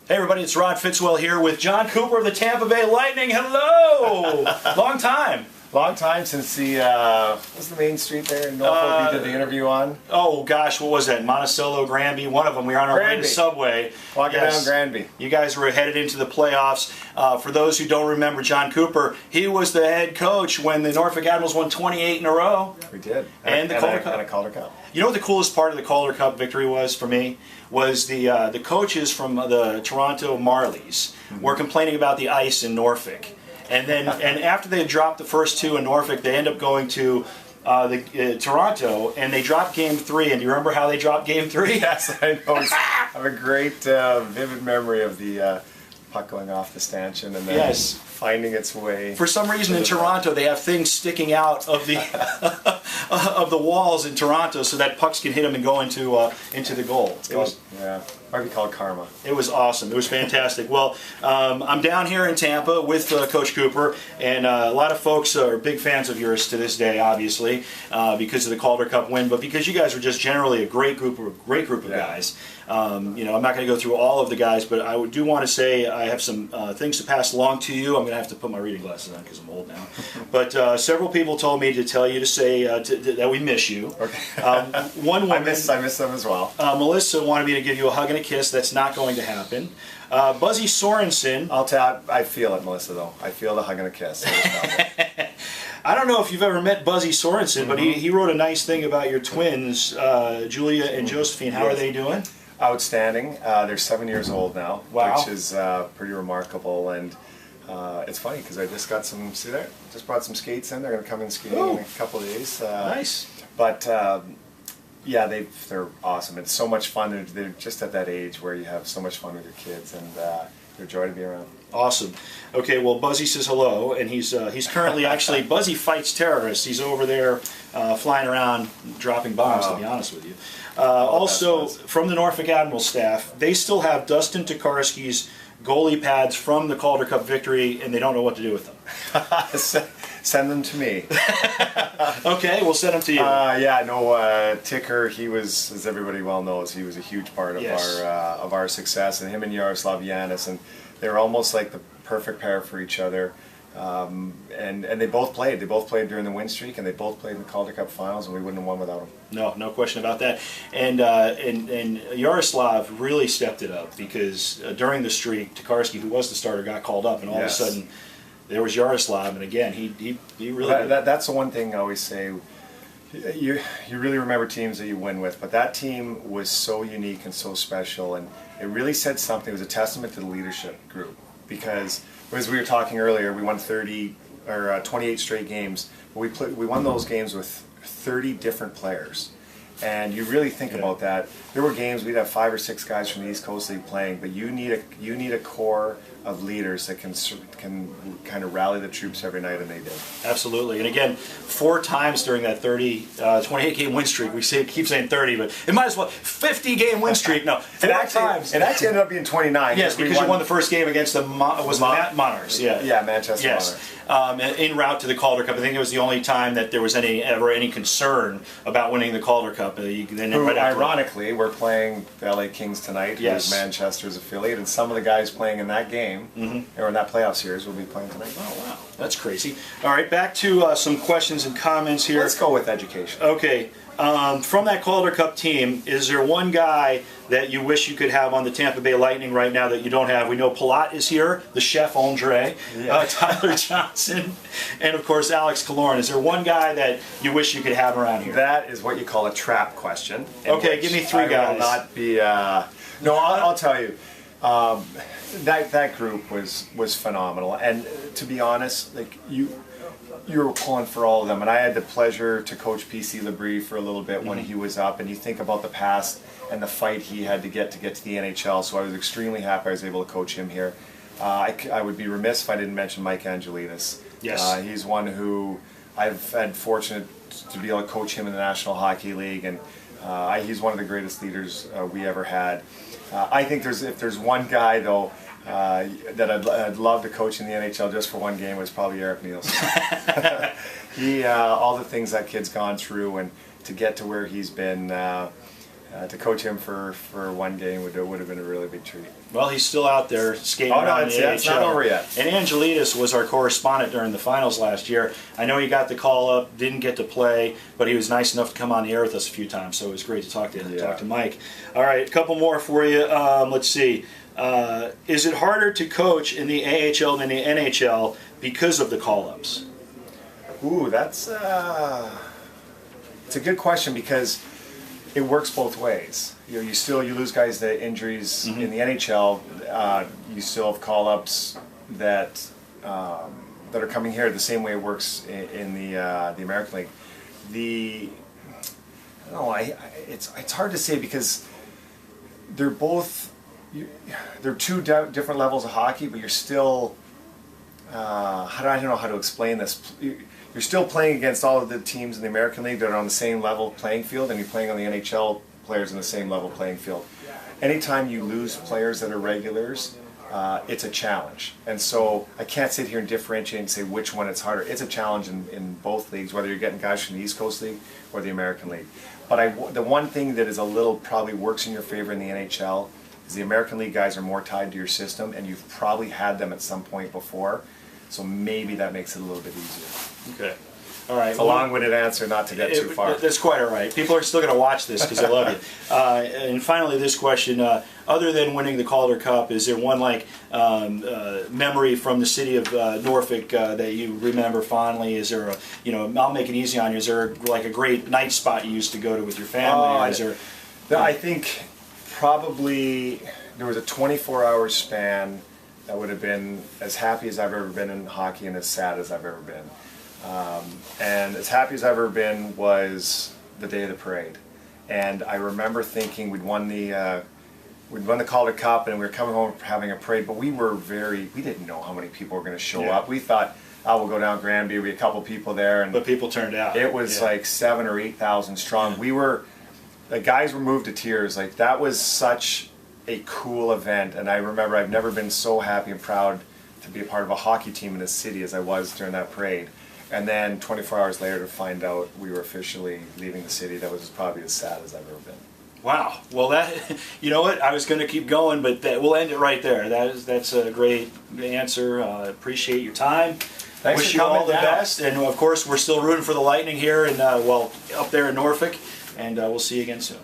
Hey everybody, it's Rod Fitzwell here with Jon Cooper of the Tampa Bay Lightning. Hello! Long time. Long time since the, what's the main street there in Norfolk we did the interview on? Oh gosh, what was that? Monticello, Granby, one of them. We were on our way to Subway. Walking down Granby. You guys were headed into the playoffs. For those who don't remember Jon Cooper, he was the head coach when the Norfolk Admirals won 28 in a row. We did. And the Calder Cup. And a Calder Cup. You know what the coolest part of the Calder Cup victory was for me? Was the coaches from the Toronto Marlies were complaining about the ice in Norfolk. And then, and after they had dropped the first two in Norfolk, they end up going to Toronto, and they dropped Game 3. And do you remember how they dropped Game 3? Yes, I know. I have a great, vivid memory of the puck going off the stanchion and then finding its way. For some reason, in Toronto, they have things sticking out of the of the walls in Toronto, so that pucks can hit them and go into the goal. Yeah, might be called karma. It was awesome. It was fantastic. Well, I'm down here in Tampa with Coach Cooper, and a lot of folks are big fans of yours to this day, obviously, because of the Calder Cup win, but because you guys are just generally a great group of guys. You know, I'm not going to go through all of the guys, but I do want to say I have some things to pass along to you. I'm going to have to put my reading glasses on because I'm old now. But several people told me to tell you to say that we miss you. Okay. One woman, I miss them as well. Melissa wanted me to give you a hug and a kiss. That's not going to happen. Buzzy Sorensen. I feel it, Melissa, though. I feel the hug and a kiss. I don't know if you've ever met Buzzy Sorensen, but he wrote a nice thing about your twins, Julia and Josephine. How are they doing? Outstanding. They're 7 years old now, which is pretty remarkable. And it's funny because I just got some. See there? Just brought some skates in. They're going to come in skiing in a couple of days. Nice. But yeah, they're awesome. It's so much fun. They're just at that age where you have so much fun with your kids, and they're a joy to be around. Awesome. Okay, well, Buzzy says hello, and he's currently actually Buzzy fights terrorists. He's over there flying around dropping bombs. To be honest with you. Also, from the Norfolk Admirals staff, they still have Dustin Tokarski's goalie pads from the Calder Cup victory, and they don't know what to do with them. Send them to me. Okay, we'll send them to you. Yeah, no, Ticker, he was, as everybody well knows, he was a huge part of our success, and him and Yaroslav Yanis, and they were almost like the perfect pair for each other. And they both played. They both played during the win streak, and they both played in the Calder Cup finals, and we wouldn't have won without them. No question about that. And Yaroslav really stepped it up because during the streak, Tokarski, who was the starter, got called up, and all of a sudden there was Yaroslav, and again he really. That's the one thing I always say. You really remember teams that you win with, but that team was so unique and so special, and it really said something. It was a testament to the leadership group because, as we were talking earlier, we won 28 straight games, but we won those games with 30 different players. And you really think about that. There were games we'd have 5 or 6 guys from the East Coast League playing, but you need a core of leaders that can kind of rally the troops every night, and they did. Absolutely. And again, 4 times during that 28-game win streak, we keep saying 30, but it might as well 50-game win streak. No, 4 times. It actually ended up being 29. Yes, because you won the first game against the Monarchs. Yeah, Manchester Monarchs. En route to the Calder Cup. I think it was the only time that there was ever any concern about winning the Calder Cup. Ironically, we're playing the LA Kings tonight, who is Manchester's affiliate, and some of the guys playing in that game, or in that playoff series, will be playing tonight. Oh, wow. That's crazy. All right, back to some questions and comments here. Let's go with education. Okay. From that Calder Cup team, is there one guy that you wish you could have on the Tampa Bay Lightning right now that you don't have? We know Palat is here, the chef Andre, Tyler Johnson, and of course Alex Killorn. Is there one guy that you wish you could have around here? That is what you call a trap question. Okay, give me 3 guys. I will not be. No, I'll tell you. That group was phenomenal, and to be honest, like you were pulling for all of them, and I had the pleasure to coach PC Labrie for a little bit when he was up, and you think about the past and the fight he had to get to the NHL, so I was extremely happy I was able to coach him here. I would be remiss if I didn't mention Mike Angelidis. Yes. He's one who I've had fortunate to be able to coach him in the National Hockey League, and he's one of the greatest leaders we ever had. I think if there's one guy though that I'd love to coach in the NHL just for one game was probably Eric Nielsen. All the things that kid's gone through, and to get to where he's been, to coach him for one game would have been a really big treat. Well, he's still out there skating Oh, no, around the it's not AHL. over yet. And Angelides was our correspondent during the finals last year. I know he got the call up, didn't get to play, but he was nice enough to come on the air with us a few times, so it was great to talk to Mike. All right, a couple more for you. Let's see. Is it harder to coach in the AHL than the NHL because of the call-ups? Ooh, that's it's a good question because it works both ways. You know, you lose guys to injuries in the NHL. You still have call-ups that are coming here the same way it works in the American League. I don't know. It's hard to say because they're both they're two different levels of hockey, but you're still I don't know how to explain this. You're still playing against all of the teams in the American League that are on the same level playing field, and you're playing on the NHL players in the same level playing field. Anytime you lose players that are regulars, it's a challenge. And so I can't sit here and differentiate and say which one it's harder. It's a challenge in both leagues, whether you're getting guys from the East Coast League or the American League. But the one thing that is a little probably works in your favor in the NHL is the American League guys are more tied to your system, and you've probably had them at some point before. So maybe that makes it a little bit easier. Okay. All right. It's a long-winded answer, not to get too far. That's quite all right. People are still going to watch this because they love you. And finally, this question: other than winning the Calder Cup, is there one memory from the city of Norfolk that you remember fondly? Is there I'll make it easy on you. Is there like a great night spot you used to go to with your family? I think probably there was a 24-hour span that would have been as happy as I've ever been in hockey and as sad as I've ever been. And as happy as I've ever been was the day of the parade. And I remember thinking we'd won the Calder Cup and we were coming home having a parade, but we didn't know how many people were going to show up. We thought, we'll go down Granby, there'll be a couple people there. But people turned out. It was like 7,000 or 8,000 strong. The guys were moved to tears. Like, that was such a cool event, and I remember I've never been so happy and proud to be a part of a hockey team in a city as I was during that parade. And then 24 hours later to find out we were officially leaving the city, that was probably as sad as I've ever been. Wow. Well, you know what? I was going to keep going, but we'll end it right there. That's a great answer. Appreciate your time. Thanks Wish for you all the coming best, and of course we're still rooting for the Lightning here and up there in Norfolk, and we'll see you again soon.